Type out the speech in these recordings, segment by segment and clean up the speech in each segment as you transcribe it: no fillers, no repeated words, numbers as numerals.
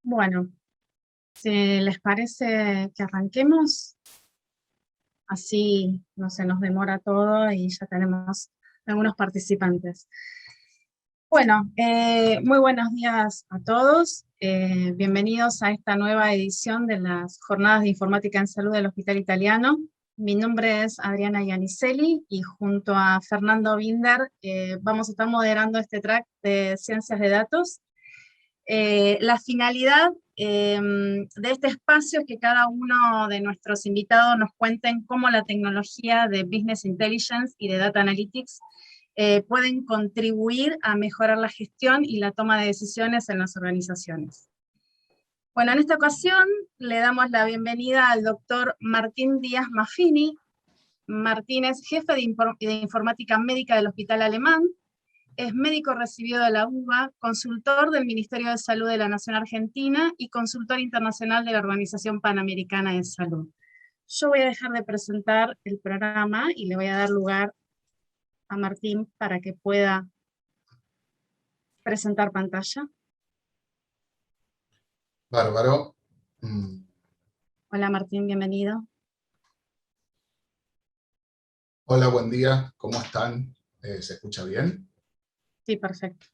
Bueno, si les parece que arranquemos, así no se nos demora todo y ya tenemos algunos participantes. Bueno, muy buenos días a todos. Bienvenidos a esta nueva edición de las Jornadas de Informática en Salud del Hospital Italiano. Mi nombre es Adriana Iannicelli y junto a Fernando Binder vamos a estar moderando este track de Ciencias de Datos. La finalidad de este espacio es que cada uno de nuestros invitados nos cuenten cómo la tecnología de Business Intelligence y de Data Analytics pueden contribuir a mejorar la gestión y la toma de decisiones en las organizaciones. Bueno, en esta ocasión le damos la bienvenida al doctor Martín Díaz Maffini. Martín es jefe de Informática Médica del Hospital Alemán. Es médico recibido de la UBA, consultor del Ministerio de Salud de la Nación Argentina y consultor internacional de la Organización Panamericana de Salud. Yo voy a dejar de presentar el programa y le voy a dar lugar a Martín para que pueda presentar pantalla. Bárbaro. Hola Martín, bienvenido. Hola, buen día, ¿cómo están? ¿Se escucha bien? Sí, perfecto.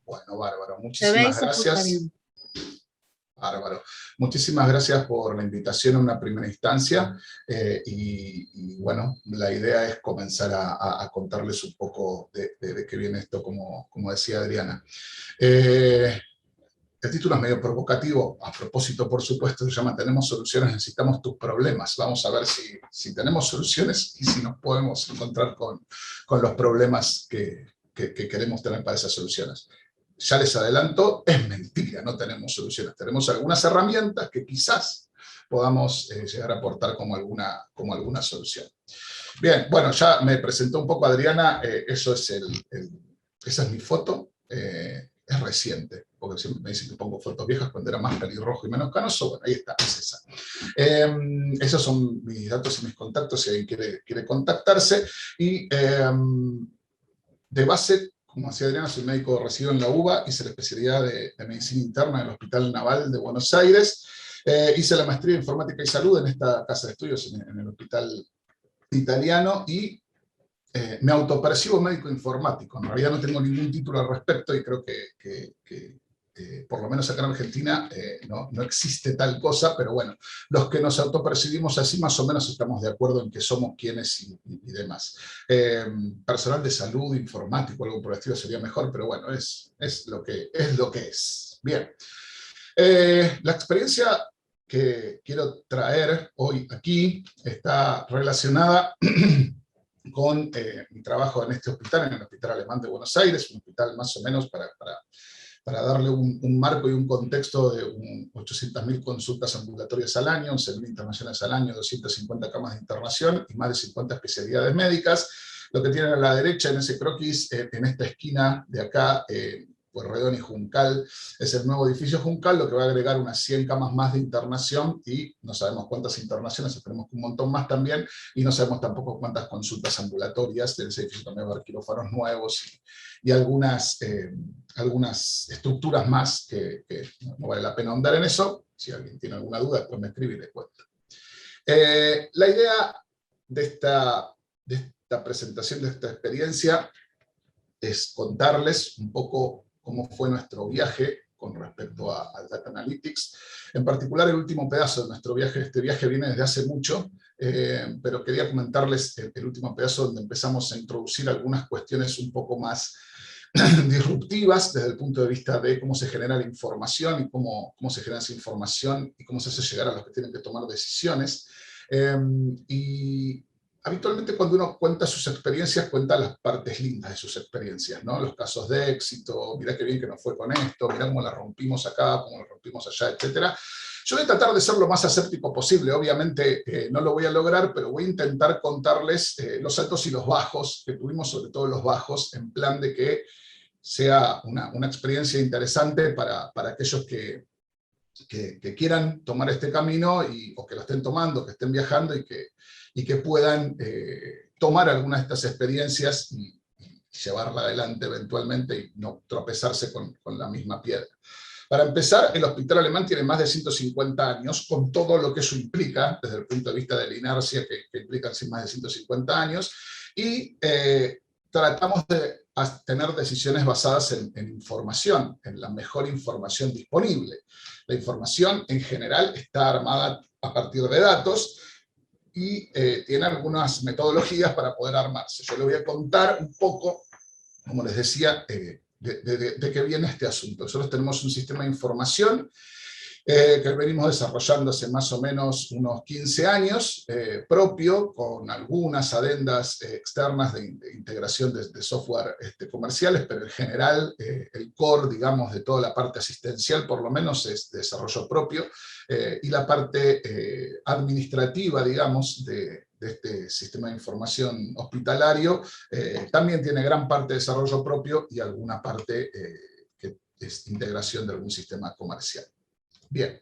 Bueno, bárbaro, Se ve y muchísimas se escucha gracias. bien. Bárbaro. Muchísimas gracias por la invitación en una primera instancia y bueno, la idea es comenzar a contarles un poco de qué viene esto, como decía Adriana. El título es medio provocativo, a propósito, por supuesto, se llama Tenemos soluciones, necesitamos tus problemas. Vamos a ver si tenemos soluciones y si nos podemos encontrar con los problemas que queremos tener para esas soluciones. Ya les adelanto, es mentira, no tenemos soluciones. Tenemos algunas herramientas que quizás podamos llegar a aportar como alguna solución. Bien, bueno, ya me presentó un poco Adriana, esa es mi foto. Es reciente, porque siempre me dicen que pongo fotos viejas cuando era más pelirrojo y menos canoso. Bueno, ahí está, es esa. Esos son mis datos y mis contactos si alguien quiere contactarse. Y de base, como decía Adriana, soy médico recibido en la UBA, hice la especialidad de medicina interna en el Hospital Naval de Buenos Aires, hice la maestría en informática y salud en esta casa de estudios en el Hospital Italiano y me autopercibo médico informático. En realidad no tengo ningún título al respecto y creo que por lo menos acá en Argentina no existe tal cosa, pero bueno, los que nos autopercibimos así más o menos estamos de acuerdo en que somos quienes y demás. Personal de salud, informático, algo por el estilo sería mejor, pero bueno, es lo que es. Bien. La experiencia que quiero traer hoy aquí está relacionada con mi trabajo en este hospital, en el Hospital Alemán de Buenos Aires, un hospital más o menos para darle un marco y un contexto de 800.000 consultas ambulatorias al año, 11.000 internaciones al año, 250 camas de internación y más de 50 especialidades médicas. Lo que tienen a la derecha en ese croquis, en esta esquina de acá, Pueyrredón y Juncal, es el nuevo edificio Juncal, lo que va a agregar unas 100 camas más de internación y no sabemos cuántas internaciones, esperemos que un montón más también, y no sabemos tampoco cuántas consultas ambulatorias. En ese edificio también va a haber quirófanos nuevos y algunas estructuras más que no vale la pena ahondar en eso. Si alguien tiene alguna duda, después me escribe y le cuento. La idea de esta presentación, de esta experiencia, es contarles un poco cómo fue nuestro viaje con respecto al Data Analytics. En particular, el último pedazo de nuestro viaje. Este viaje viene desde hace mucho, pero quería comentarles el último pedazo donde empezamos a introducir algunas cuestiones un poco más disruptivas desde el punto de vista de cómo se genera la información y cómo se genera esa información y cómo se hace llegar a los que tienen que tomar decisiones. Y habitualmente cuando uno cuenta sus experiencias, cuenta las partes lindas de sus experiencias, ¿no? Los casos de éxito, mirá qué bien que nos fue con esto, mirá cómo la rompimos acá, cómo la rompimos allá, etc. Yo voy a tratar de ser lo más aséptico posible, obviamente no lo voy a lograr, pero voy a intentar contarles los altos y los bajos que tuvimos, sobre todo los bajos, en plan de que sea una experiencia interesante para aquellos que quieran tomar este camino o que lo estén tomando, que estén viajando y que puedan tomar alguna de estas experiencias y llevarla adelante eventualmente y no tropezarse con la misma piedra. Para empezar, el hospital alemán tiene más de 150 años, con todo lo que eso implica, desde el punto de vista de la inercia que implica más de 150 años, y tratamos de tener decisiones basadas en información, en la mejor información disponible. La información en general está armada a partir de datos y tiene algunas metodologías para poder armarse. Yo les voy a contar un poco, como les decía, de qué viene este asunto. Nosotros tenemos un sistema de información que venimos desarrollando hace más o menos unos 15 años, propio, con algunas adendas externas de integración de software comerciales, pero en general el core, digamos, de toda la parte asistencial, por lo menos, es de desarrollo propio, y la parte administrativa, digamos, de este sistema de información hospitalario, también tiene gran parte de desarrollo propio y alguna parte que es integración de algún sistema comercial. Bien,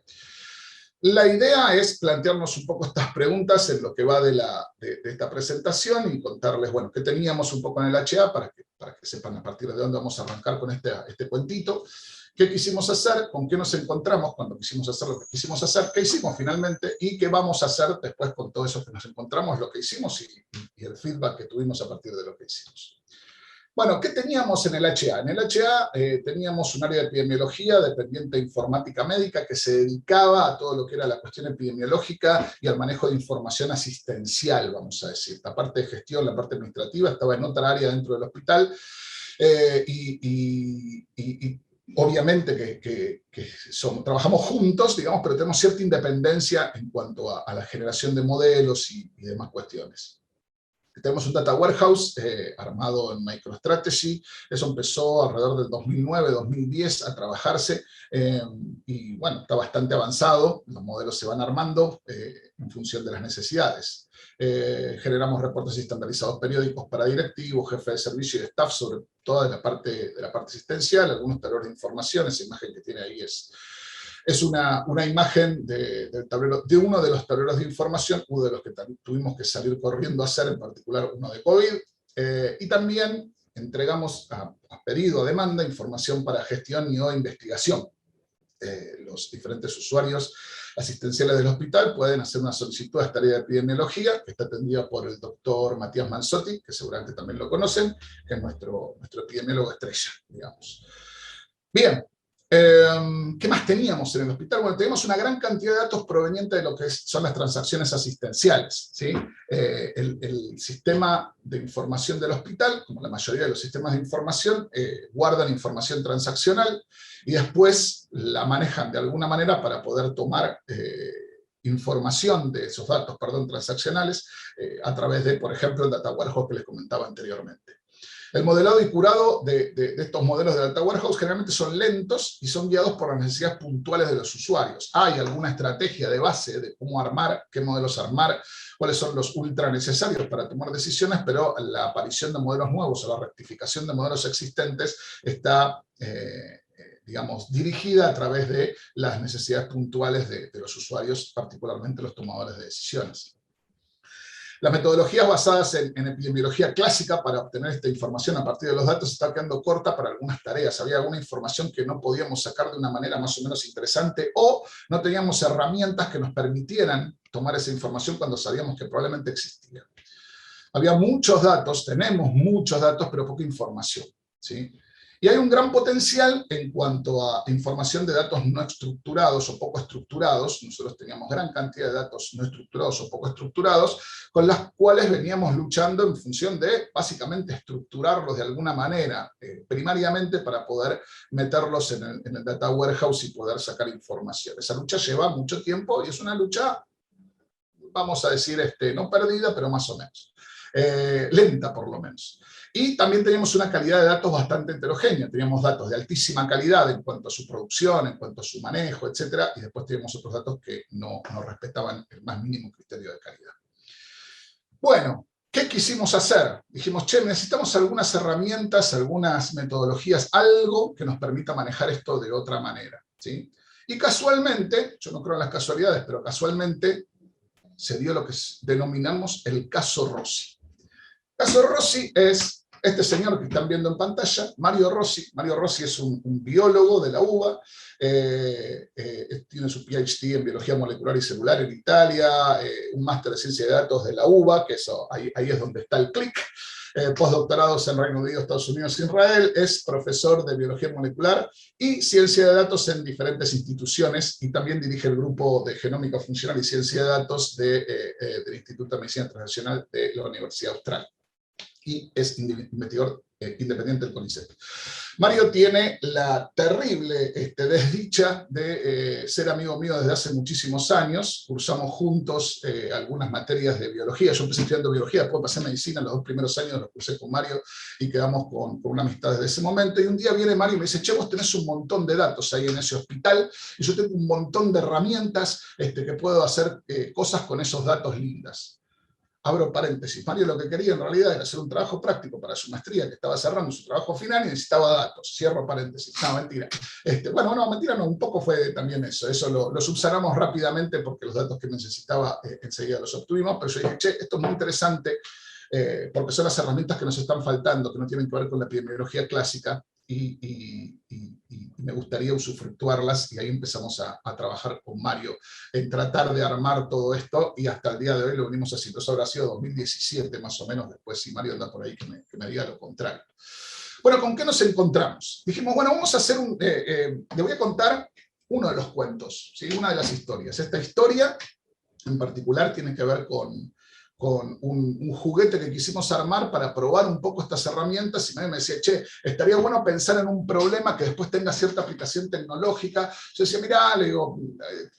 la idea es plantearnos un poco estas preguntas en lo que va de esta presentación y contarles, bueno, qué teníamos un poco en el HA para que sepan a partir de dónde vamos a arrancar con este cuentito, qué quisimos hacer, con qué nos encontramos cuando quisimos hacer lo que quisimos hacer, qué hicimos finalmente y qué vamos a hacer después con todo eso que nos encontramos, lo que hicimos y el feedback que tuvimos a partir de lo que hicimos. Bueno, ¿qué teníamos en el HA? En el HA teníamos un área de epidemiología dependiente de informática médica que se dedicaba a todo lo que era la cuestión epidemiológica y al manejo de información asistencial, vamos a decir. La parte de gestión, la parte administrativa estaba en otra área dentro del hospital y obviamente que trabajamos juntos, digamos, pero tenemos cierta independencia en cuanto a la generación de modelos y demás cuestiones. Tenemos un data warehouse armado en MicroStrategy. Eso empezó alrededor del 2009-2010 a trabajarse y bueno, está bastante avanzado. Los modelos se van armando en función de las necesidades. Generamos reportes estandarizados periódicos para directivos, jefes de servicio y de staff sobre toda la parte asistencial, algunos tableros de información. Esa imagen que tiene ahí es una imagen del tablero, de uno de los tableros de información, uno de los que tuvimos que salir corriendo a hacer, en particular uno de COVID, y también entregamos a pedido, a demanda, información para gestión y o investigación. Los diferentes usuarios asistenciales del hospital pueden hacer una solicitud a esta área de epidemiología, que está atendida por el doctor Matías Manzotti, que seguramente también lo conocen, que es nuestro epidemiólogo estrella, digamos. Bien. ¿Qué más teníamos en el hospital? Bueno, teníamos una gran cantidad de datos provenientes de lo que son las transacciones asistenciales, ¿sí? El sistema de información del hospital, como la mayoría de los sistemas de información, guardan información transaccional y después la manejan de alguna manera para poder tomar información de esos datos, transaccionales, a través de, por ejemplo, el data warehouse que les comentaba anteriormente. El modelado y curado de estos modelos de data warehouse generalmente son lentos y son guiados por las necesidades puntuales de los usuarios. Hay alguna estrategia de base de cómo armar, qué modelos armar, cuáles son los ultra necesarios para tomar decisiones, pero la aparición de modelos nuevos o la rectificación de modelos existentes está, digamos, dirigida a través de las necesidades puntuales de los usuarios, particularmente los tomadores de decisiones. Las metodologías basadas en epidemiología clásica para obtener esta información a partir de los datos está quedando corta para algunas tareas. Había alguna información que no podíamos sacar de una manera más o menos interesante o no teníamos herramientas que nos permitieran tomar esa información cuando sabíamos que probablemente existía. Había muchos datos, tenemos muchos datos, pero poca información, ¿sí? Y hay un gran potencial en cuanto a información de datos no estructurados o poco estructurados. Nosotros teníamos gran cantidad de datos no estructurados o poco estructurados, con las cuales veníamos luchando en función de, básicamente, estructurarlos de alguna manera, primariamente para poder meterlos en el data warehouse y poder sacar información. Esa lucha lleva mucho tiempo y es una lucha, vamos a decir, no perdida, pero más o menos. Lenta, por lo menos. Y también teníamos una calidad de datos bastante heterogénea. Teníamos datos de altísima calidad en cuanto a su producción, en cuanto a su manejo, etc. Y después teníamos otros datos que no respetaban el más mínimo criterio de calidad. Bueno, ¿qué quisimos hacer? Dijimos, che, necesitamos algunas herramientas, algunas metodologías, algo que nos permita manejar esto de otra manera, ¿sí? Y casualmente, yo no creo en las casualidades, pero casualmente se dio lo que denominamos el caso Rossi. El caso Rossi es Este señor que están viendo en pantalla, Mario Rossi. Mario Rossi es un biólogo de la UBA, tiene su PhD en biología molecular y celular en Italia, un máster de ciencia de datos de la UBA, que eso, ahí es donde está el clic. Postdoctorados en Reino Unido, Estados Unidos e Israel, es profesor de biología molecular y ciencia de datos en diferentes instituciones, y también dirige el grupo de genómica funcional y ciencia de datos del Instituto de Medicina Transnacional de la Universidad Austral, y es investigador independiente del CONICET. Mario tiene la terrible desdicha de ser amigo mío desde hace muchísimos años. Cursamos juntos algunas materias de biología. Yo empecé estudiando biología, después pasé medicina, los 2 primeros años los cursé con Mario y quedamos con una amistad desde ese momento. Y un día viene Mario y me dice: che, vos tenés un montón de datos ahí en ese hospital y yo tengo un montón de herramientas que puedo hacer cosas con esos datos lindas. Abro paréntesis, Mario lo que quería en realidad era hacer un trabajo práctico para su maestría, que estaba cerrando su trabajo final y necesitaba datos. Cierro paréntesis. No, mentira. Bueno, no, mentira no, un poco fue también eso. Eso lo subsanamos rápidamente porque los datos que necesitaba enseguida los obtuvimos, pero yo dije: che, esto es muy interesante porque son las herramientas que nos están faltando, que no tienen que ver con la epidemiología clásica, y me gustaría usufructuarlas, y ahí empezamos a trabajar con Mario en tratar de armar todo esto, y hasta el día de hoy lo venimos haciendo. Eso habrá sido 2017 más o menos, después si Mario anda por ahí que me diga lo contrario. Bueno, ¿con qué nos encontramos? Dijimos, bueno, vamos a hacer le voy a contar uno de los cuentos, ¿sí? Una de las historias. Esta historia en particular tiene que ver con un juguete que quisimos armar para probar un poco estas herramientas, y me decía: che, estaría bueno pensar en un problema que después tenga cierta aplicación tecnológica. Yo decía: mirá, le digo,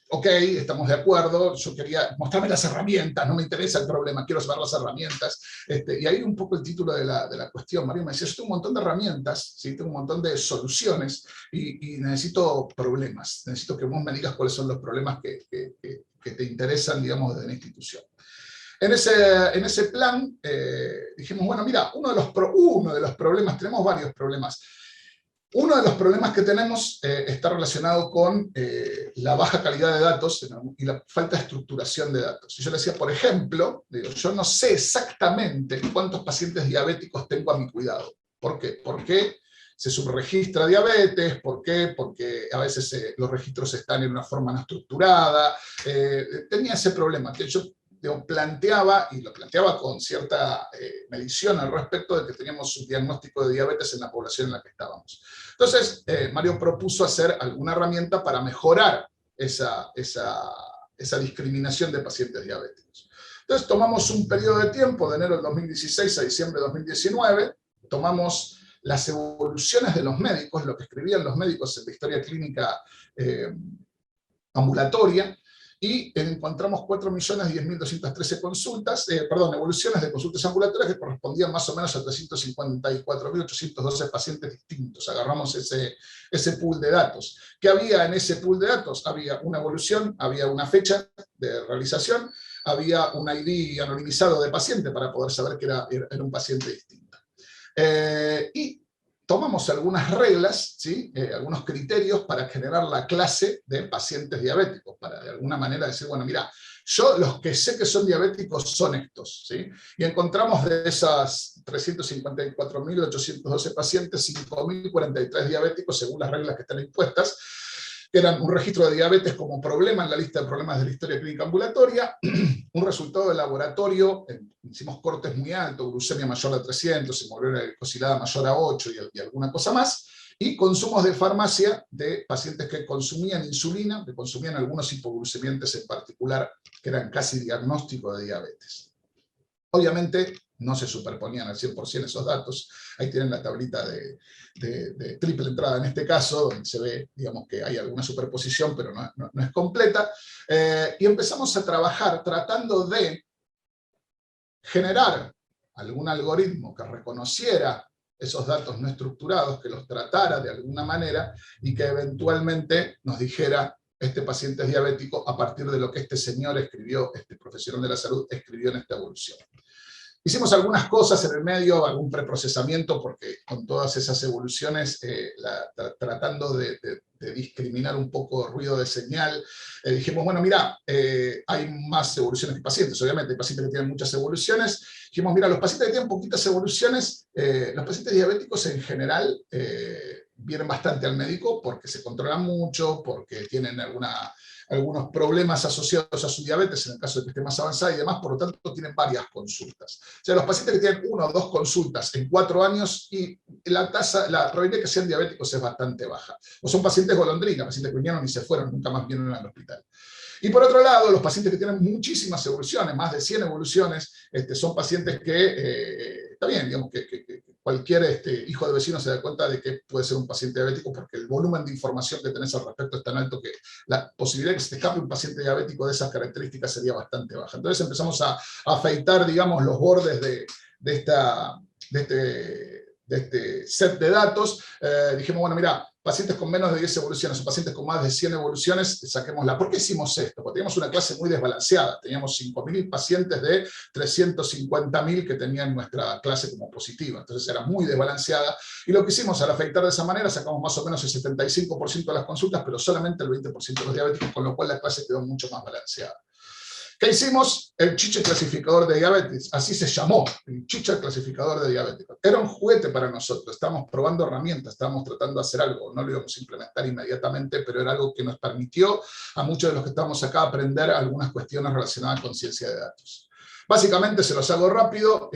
ok, estamos de acuerdo, yo quería mostrarme las herramientas, no me interesa el problema, quiero saber las herramientas. Y ahí un poco el título de la cuestión. Mario me decía: yo tengo un montón de herramientas, ¿sí? Tengo un montón de soluciones, y necesito problemas, necesito que vos me digas cuáles son los problemas que te interesan, digamos, desde la institución. En ese plan dijimos: bueno, mira, uno de los problemas, tenemos varios problemas. Uno de los problemas que tenemos está relacionado con la baja calidad de datos y la falta de estructuración de datos. Y yo le decía, por ejemplo, digo, yo no sé exactamente cuántos pacientes diabéticos tengo a mi cuidado. ¿Por qué? ¿Por qué se subregistra diabetes? ¿Por qué? Porque a veces los registros están en una forma no estructurada. Tenía ese problema que yo planteaba, y lo planteaba con cierta medición al respecto, de que teníamos un diagnóstico de diabetes en la población en la que estábamos. Entonces, Mario propuso hacer alguna herramienta para mejorar esa discriminación de pacientes diabéticos. Entonces, tomamos un periodo de tiempo, de enero del 2016 a diciembre de 2019, tomamos las evoluciones de los médicos, lo que escribían los médicos en la historia clínica ambulatoria, y encontramos 4.010.213 consultas, evoluciones de consultas ambulatorias que correspondían más o menos a 354.812 pacientes distintos. Agarramos ese pool de datos. ¿Qué había en ese pool de datos? Había una evolución, había una fecha de realización, había un ID anonimizado de paciente para poder saber que era un paciente distinto. Y tomamos algunas reglas, ¿sí? Algunos criterios para generar la clase de pacientes diabéticos, para de alguna manera decir, bueno, mira, yo los que sé que son diabéticos son estos, ¿sí? Y encontramos de esas 354.812 pacientes, 5.043 diabéticos según las reglas que están impuestas, que eran un registro de diabetes como problema en la lista de problemas de la historia clínica ambulatoria, un resultado de laboratorio, hicimos cortes muy altos, glucemia mayor a 300, hemoglobina glicosilada mayor a 8 y alguna cosa más, y consumos de farmacia de pacientes que consumían insulina, que consumían algunos hipoglucemiantes en particular, que eran casi diagnóstico de diabetes. Obviamente no se superponían al 100% esos datos. Ahí tienen la tablita de triple entrada en este caso, donde se ve, digamos, que hay alguna superposición, pero no es completa. Y empezamos a trabajar tratando de generar algún algoritmo que reconociera esos datos no estructurados, que los tratara de alguna manera y que eventualmente nos dijera: este paciente es diabético a partir de lo que este señor escribió, este profesional de la salud escribió en esta evolución. Hicimos algunas cosas en el medio, algún preprocesamiento, porque con todas esas evoluciones, tratando de discriminar un poco el ruido de señal, dijimos, bueno, mira, hay más evoluciones que pacientes, obviamente hay pacientes que tienen muchas evoluciones. Dijimos, mira, los pacientes que tienen poquitas evoluciones, los pacientes diabéticos en general vienen bastante al médico porque se controlan mucho, porque tienen algunos problemas asociados a su diabetes, en el caso de que esté más avanzada y demás, por lo tanto tienen varias consultas. O sea, los pacientes que tienen 1 o 2 consultas en 4 años, y la probabilidad de que sean diabéticos es bastante baja. O son pacientes golondrina, pacientes que vinieron y se fueron, nunca más vienen al hospital. Y por otro lado, los pacientes que tienen muchísimas evoluciones, más de 100 evoluciones, son pacientes que, está bien, digamos que cualquier hijo de vecino se da cuenta de que puede ser un paciente diabético porque el volumen de información que tenés al respecto es tan alto que la posibilidad de que se te escape un paciente diabético de esas características sería bastante baja. Entonces empezamos a afeitar, digamos, los bordes de este set de datos. Dijimos, bueno, mira, pacientes con menos de 10 evoluciones o pacientes con más de 100 evoluciones, saquémosla. ¿Por qué hicimos esto? Porque teníamos una clase muy desbalanceada. Teníamos 5.000 pacientes de 350.000 que tenían nuestra clase como positiva. Entonces era muy desbalanceada. Y lo que hicimos al afectar de esa manera, sacamos más o menos el 75% de las consultas, pero solamente el 20% de los diabéticos, con lo cual la clase quedó mucho más balanceada. ¿Qué hicimos? El chiche clasificador de diabetes, así se llamó, el chiche clasificador de diabetes. Era un juguete para nosotros, estábamos probando herramientas, estábamos tratando de hacer algo, no lo íbamos a implementar inmediatamente, pero era algo que nos permitió a muchos de los que estamos acá aprender algunas cuestiones relacionadas con ciencia de datos. Básicamente, se los hago rápido,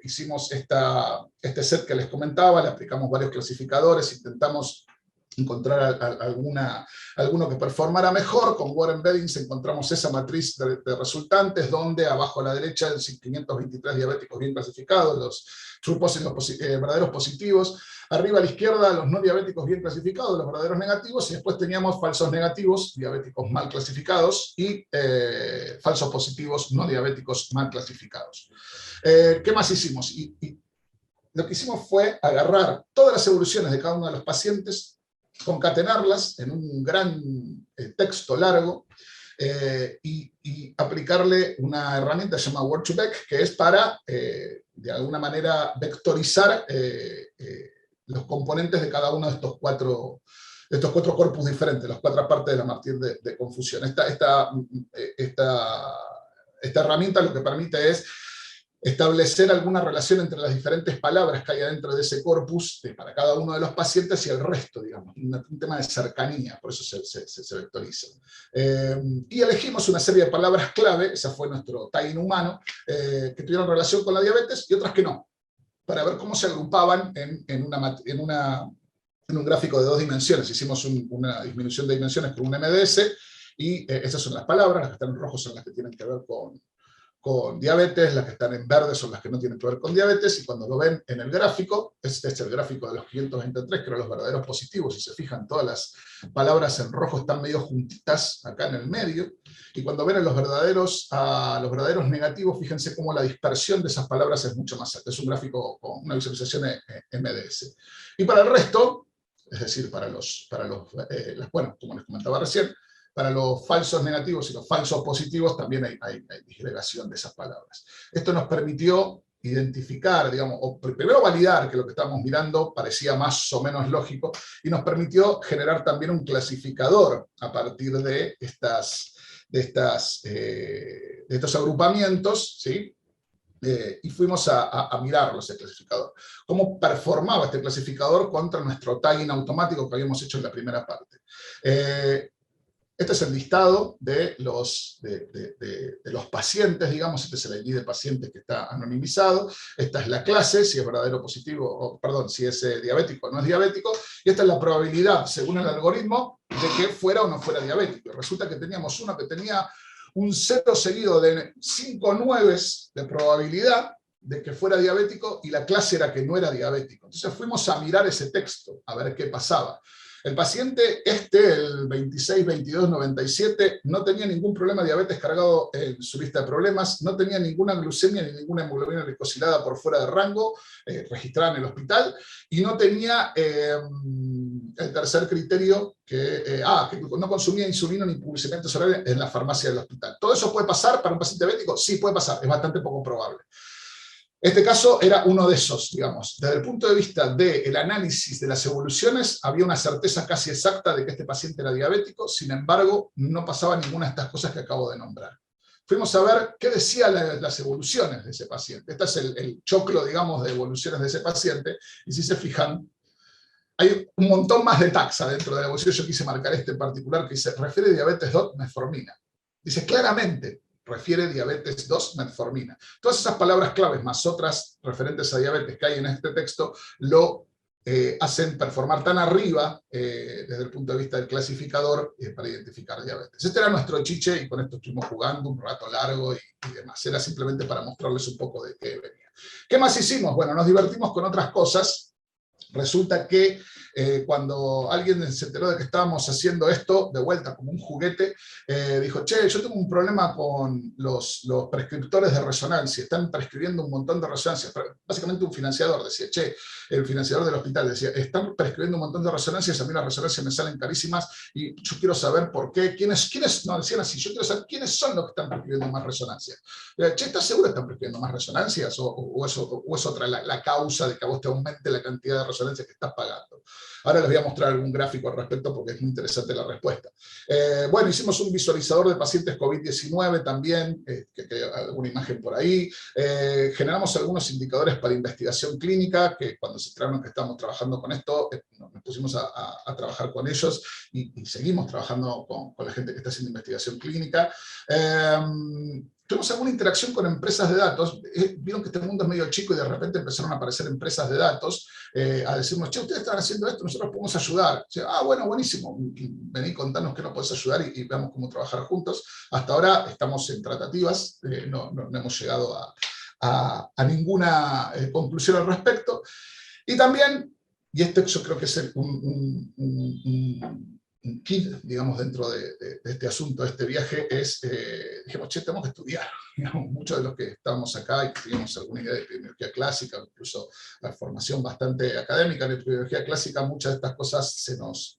hicimos este set que les comentaba, le aplicamos varios clasificadores, intentamos encontrar alguno que performara mejor. Con Word Embeddings encontramos esa matriz de resultantes, donde abajo a la derecha 523 diabéticos bien clasificados, los true positivos, verdaderos positivos, arriba a la izquierda los no diabéticos bien clasificados, los verdaderos negativos, y después teníamos falsos negativos, diabéticos mal clasificados, y falsos positivos, no diabéticos mal clasificados. ¿Qué más hicimos? Lo que hicimos fue agarrar todas las evoluciones de cada uno de los pacientes, concatenarlas en un gran texto largo y aplicarle una herramienta llamada Word2Vec, que es para, de alguna manera, vectorizar los componentes de cada uno de estos cuatro corpus diferentes, las 4 partes de la matriz de confusión. Esta herramienta lo que permite es establecer alguna relación entre las diferentes palabras que hay adentro de ese corpus para cada uno de los pacientes y el resto, digamos, un tema de cercanía, por eso se vectoriza. Y elegimos una serie de palabras clave, ese fue nuestro tagging humano, que tuvieron relación con la diabetes y otras que no, para ver cómo se agrupaban en un gráfico de 2 dimensiones. Hicimos una disminución de dimensiones con un MDS, y esas son las palabras, las que están en rojo son las que tienen que ver con diabetes, las que están en verde son las que no tienen que ver con diabetes, y cuando lo ven en el gráfico, este es el gráfico de los 523, que eran los verdaderos positivos. Si se fijan, todas las palabras en rojo están medio juntitas acá en el medio, y cuando ven a los verdaderos negativos, fíjense cómo la dispersión de esas palabras es mucho más alta. Es un gráfico con una visualización MDS. Y para el resto, es decir, bueno, como les comentaba recién, para los falsos negativos y los falsos positivos también hay disgregación de esas palabras. Esto nos permitió identificar, digamos, o primero validar que lo que estábamos mirando parecía más o menos lógico, y nos permitió generar también un clasificador a partir de estos agrupamientos, ¿sí? Y fuimos a mirarlos, el clasificador. ¿Cómo performaba este clasificador contra nuestro tagging automático que habíamos hecho en la primera parte? Este es el listado de los pacientes, digamos. Este es el ID de pacientes que está anonimizado. Esta es la clase, si es verdadero positivo, o perdón, si es diabético o no es diabético. Y esta es la probabilidad, según el algoritmo, de que fuera o no fuera diabético. Resulta que teníamos uno que tenía un 0 seguido de 5 9s de probabilidad de que fuera diabético, y la clase era que no era diabético. Entonces fuimos a mirar ese texto, a ver qué pasaba. El paciente el 262297, no tenía ningún problema de diabetes cargado en su lista de problemas, no tenía ninguna glucemia ni ninguna hemoglobina glicosilada por fuera de rango, registrada en el hospital, y no tenía el tercer criterio, que no consumía insulina ni publicidad oral en la farmacia del hospital. ¿Todo eso puede pasar para un paciente diabético? Sí, puede pasar, es bastante poco probable. Este caso era uno de esos, digamos. Desde el punto de vista del análisis de las evoluciones, había una certeza casi exacta de que este paciente era diabético, sin embargo, no pasaba ninguna de estas cosas que acabo de nombrar. Fuimos a ver qué decían las evoluciones de ese paciente. Este es el choclo, digamos, de evoluciones de ese paciente, y si se fijan, hay un montón más de taxa dentro de la evolución. Yo quise marcar este en particular, que dice, refiere diabetes 2, metformina. Dice claramente, refiere diabetes 2, metformina. Todas esas palabras claves, más otras referentes a diabetes que hay en este texto, lo hacen performar tan arriba, desde el punto de vista del clasificador, para identificar diabetes. Este era nuestro chiche, y con esto estuvimos jugando un rato largo y demás. Era simplemente para mostrarles un poco de qué venía. ¿Qué más hicimos? Bueno, nos divertimos con otras cosas. Resulta que cuando alguien se enteró de que estábamos haciendo esto, de vuelta como un juguete, dijo, che, yo tengo un problema con los prescriptores de resonancia, están prescribiendo un montón de resonancias. Básicamente un financiador decía, che, el financiador del hospital decía, están prescribiendo un montón de resonancias, a mí las resonancias me salen carísimas y yo quiero saber por qué, quiénes, no, decían así, yo quiero saber quiénes son los que están prescribiendo más resonancias. Che, ¿estás seguro que están prescribiendo más resonancias? ¿O es otra la causa de que a vos te aumente la cantidad de resonancias que estás pagando? Ahora les voy a mostrar algún gráfico al respecto porque es muy interesante la respuesta. Bueno, hicimos un visualizador de pacientes COVID-19 también, que hay alguna imagen por ahí. Generamos algunos indicadores para investigación clínica, que cuando se enteraron que estábamos trabajando con esto, nos pusimos a trabajar con ellos y seguimos trabajando con la gente que está haciendo investigación clínica. Tuvimos alguna interacción con empresas de datos. Vieron que este mundo es medio chico y de repente empezaron a aparecer empresas de datos a decirnos, che, ustedes están haciendo esto, nosotros podemos ayudar. Bueno, buenísimo, vení, contanos qué nos podés ayudar y veamos cómo trabajar juntos. Hasta ahora estamos en tratativas, no hemos llegado a ninguna conclusión al respecto. Y también, y esto yo creo que es un kit, digamos, dentro de este asunto, de este viaje, es, dijimos, che, tenemos que estudiar. Digamos, muchos de los que estábamos acá y que teníamos alguna idea de epidemiología clásica, incluso la formación bastante académica en epidemiología clásica, muchas de estas cosas,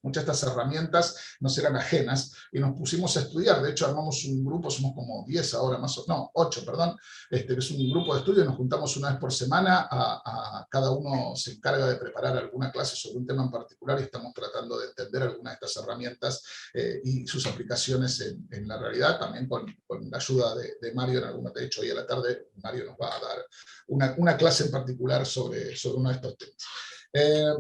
muchas de estas herramientas nos eran ajenas y nos pusimos a estudiar. De hecho, armamos un grupo, somos como 10 ahora, más o no, 8, perdón, es un grupo de estudio, nos juntamos una vez por semana, cada uno se encarga de preparar alguna clase sobre un tema en particular y estamos tratando de entender alguna de estas herramientas y sus aplicaciones en la realidad, también con la ayuda de Mario. De hecho, hoy a la tarde Mario nos va a dar una clase en particular sobre uno de estos temas.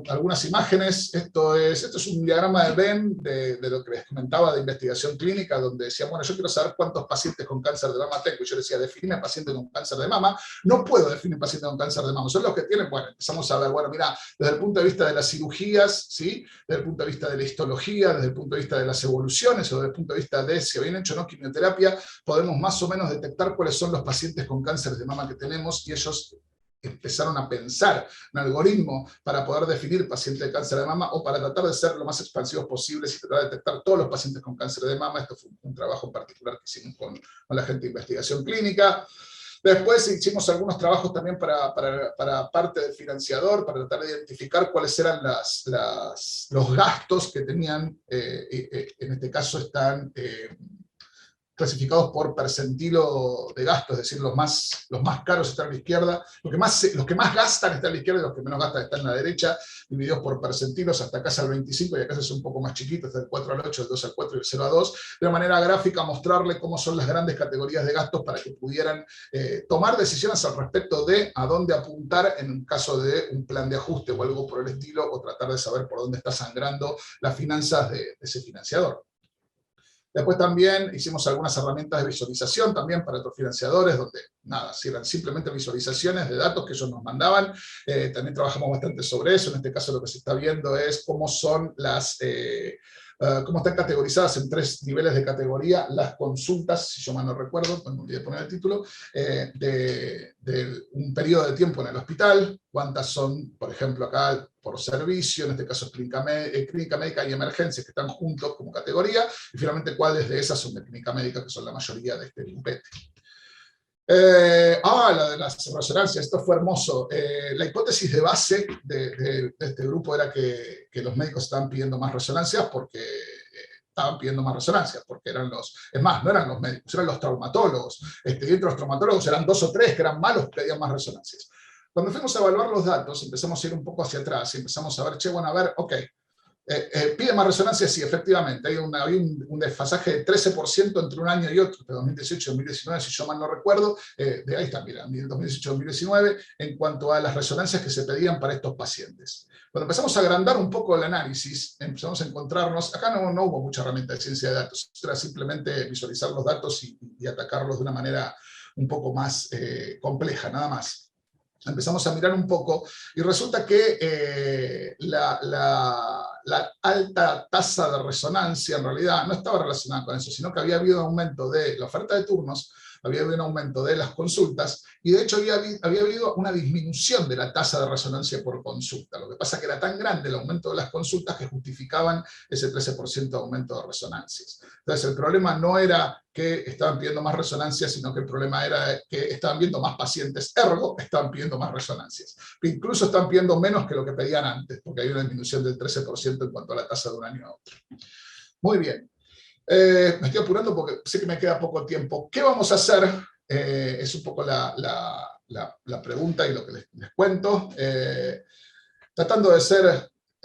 Algunas imágenes, esto es un diagrama de Venn de lo que les comentaba de investigación clínica, donde decía, bueno, yo quiero saber cuántos pacientes con cáncer de mama tengo, y yo decía, define paciente con cáncer de mama. No puedo definir paciente con cáncer de mama, son los que tienen, bueno, empezamos a ver, bueno, mira, desde el punto de vista de las cirugías, ¿sí? Desde el punto de vista de la histología, desde el punto de vista de las evoluciones, o desde el punto de vista de si habían hecho o no quimioterapia, podemos más o menos detectar cuáles son los pacientes con cáncer de mama que tenemos, y ellos empezaron a pensar un algoritmo para poder definir paciente de cáncer de mama o para tratar de ser lo más expansivos posibles y tratar de detectar todos los pacientes con cáncer de mama. Esto fue un trabajo en particular que hicimos con la gente de investigación clínica. Después hicimos algunos trabajos también para parte del financiador, para tratar de identificar cuáles eran los gastos que tenían, en este caso están clasificados por percentilo de gasto, es decir, los más caros están a la izquierda, los que más gastan están a la izquierda y los que menos gastan están a la derecha, divididos por percentilos, hasta acá es al 25 y acá es un poco más chiquito, hasta el 4 al 8, el 2 al 4 y el 0 a 2, de manera gráfica mostrarle cómo son las grandes categorías de gastos para que pudieran tomar decisiones al respecto de a dónde apuntar en un caso de un plan de ajuste o algo por el estilo, o tratar de saber por dónde está sangrando las finanzas de ese financiador. Después también hicimos algunas herramientas de visualización también para otros financiadores, donde nada, eran simplemente visualizaciones de datos que ellos nos mandaban. También trabajamos bastante sobre eso. En este caso lo que se está viendo es cómo son cómo están categorizadas en 3 niveles de categoría las consultas, si yo mal no recuerdo, me olvidé poner el título, de un periodo de tiempo en el hospital, cuántas son, por ejemplo, acá por servicio, en este caso es clínica médica y emergencias que están juntos como categoría, y finalmente cuáles de esas son de clínica médica, que son la mayoría de este grupete. La de las resonancias, esto fue hermoso. La hipótesis de base de este grupo era que los médicos estaban pidiendo más resonancias porque estaban pidiendo más resonancias, porque eran es más, no eran los médicos, eran los traumatólogos, y entre los traumatólogos eran 2 o 3 que eran malos que pedían más resonancias. Cuando fuimos a evaluar los datos, empezamos a ir un poco hacia atrás y empezamos a ver, che, bueno, a ver, ok, pide más resonancia, sí, efectivamente, hay un desfasaje de 13% entre un año y otro, de 2018 y 2019, si yo mal no recuerdo, de ahí está, mira, 2018 y 2019, en cuanto a las resonancias que se pedían para estos pacientes. Cuando empezamos a agrandar un poco el análisis, empezamos a encontrarnos, acá no hubo mucha herramienta de ciencia de datos, era simplemente visualizar los datos y atacarlos de una manera un poco más compleja, nada más. Empezamos a mirar un poco y resulta que la alta tasa de resonancia en realidad no estaba relacionada con eso, sino que había habido un aumento de la oferta de turnos, había habido un aumento de las consultas y de hecho había habido una disminución de la tasa de resonancia por consulta. Lo que pasa es que era tan grande el aumento de las consultas que justificaban ese 13% de aumento de resonancias. Entonces el problema no era que estaban pidiendo más resonancias, sino que el problema era que estaban viendo más pacientes, ergo estaban pidiendo más resonancias. Incluso están pidiendo menos que lo que pedían antes, porque hay una disminución del 13% en cuanto a la tasa de un año a otro. Muy bien. Me estoy apurando porque sé que me queda poco tiempo. ¿Qué vamos a hacer? Es un poco la pregunta y lo que les cuento. Tratando de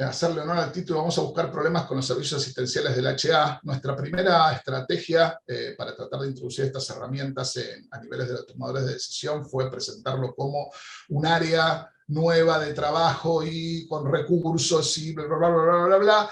hacerle honor al título, vamos a buscar problemas con los servicios asistenciales del HA. Nuestra primera estrategia para tratar de introducir estas herramientas a niveles de los tomadores de decisión fue presentarlo como un área nueva de trabajo y con recursos y bla, bla, bla, bla, bla, bla.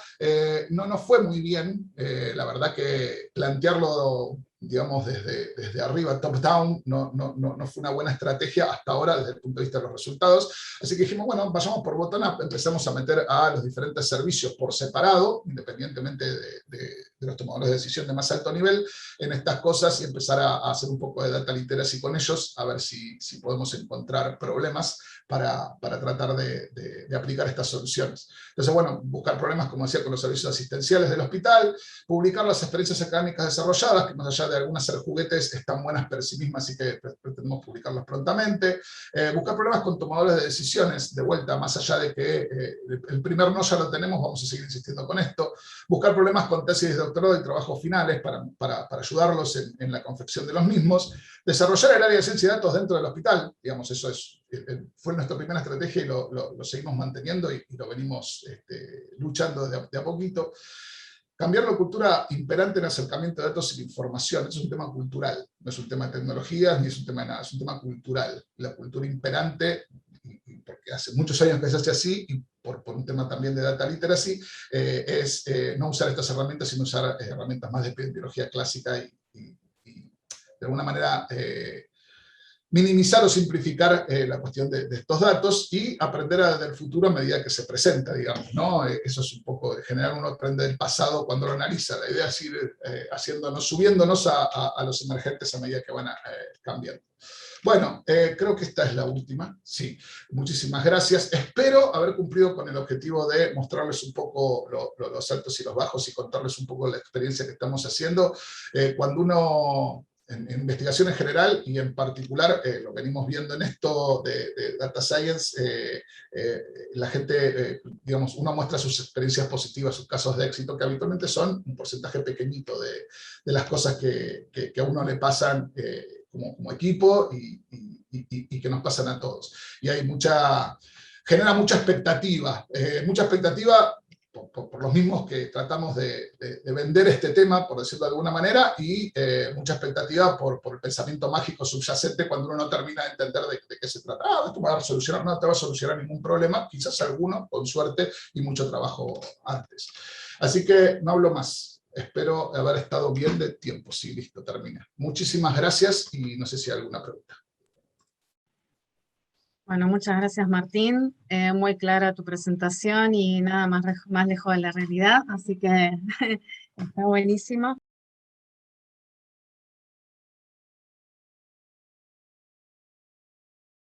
No nos fue muy bien. La verdad que plantearlo, digamos, desde arriba, top down, no fue una buena estrategia hasta ahora desde el punto de vista de los resultados. Así que dijimos, bueno, vayamos por bottom up, empezamos a meter a los diferentes servicios por separado, independientemente de los tomadores de decisión de más alto nivel, en estas cosas y empezar a hacer un poco de data literacy con ellos, a ver si podemos encontrar problemas para tratar de aplicar estas soluciones. Entonces, bueno, buscar problemas, como decía, con los servicios asistenciales del hospital, publicar las experiencias académicas desarrolladas, que más allá de algunas ser juguetes, están buenas por sí mismas, así que pretendemos publicarlas prontamente. Buscar problemas con tomadores de decisiones, de vuelta, más allá de que el primer no ya lo tenemos, vamos a seguir insistiendo con esto. Buscar problemas con tesis de doctorado y trabajos finales para ayudarlos en la confección de los mismos. Desarrollar el área de ciencia y datos dentro del hospital, digamos, eso fue nuestra primera estrategia y lo seguimos manteniendo y lo venimos luchando de a poquito. Cambiar la cultura imperante en acercamiento de datos y de información. Eso es un tema cultural, no es un tema de tecnologías ni es un tema de nada, es un tema cultural. La cultura imperante, porque hace muchos años que se hace así, y por un tema también de data literacy, es no usar estas herramientas, sino usar herramientas más de epidemiología clásica y de alguna manera minimizar o simplificar la cuestión de estos datos y aprender del futuro a medida que se presenta, digamos, ¿no? Eso es un poco, en general uno aprende del pasado cuando lo analiza, la idea es ir subiéndonos a los emergentes a medida que van cambiando. Bueno, creo que esta es la última, sí, muchísimas gracias. Espero haber cumplido con el objetivo de mostrarles un poco los altos y los bajos y contarles un poco la experiencia que estamos haciendo. Cuando uno... En investigación en general y en particular, lo venimos viendo en esto de Data Science, la gente, digamos, uno muestra sus experiencias positivas, sus casos de éxito, que habitualmente son un porcentaje pequeñito de las cosas que a uno le pasan como equipo y que nos pasan a todos. Y hay genera mucha expectativa por los mismos que tratamos de vender este tema, por decirlo de alguna manera, y mucha expectativa por el pensamiento mágico subyacente cuando uno no termina de entender de qué se trata. Esto va a solucionar, no te va a solucionar ningún problema, quizás alguno, con suerte, y mucho trabajo antes. Así que no hablo más. Espero haber estado bien de tiempo. Sí, listo, termina. Muchísimas gracias y no sé si hay alguna pregunta. Bueno, muchas gracias Martín, muy clara tu presentación y nada más lejos de la realidad, así que está buenísimo.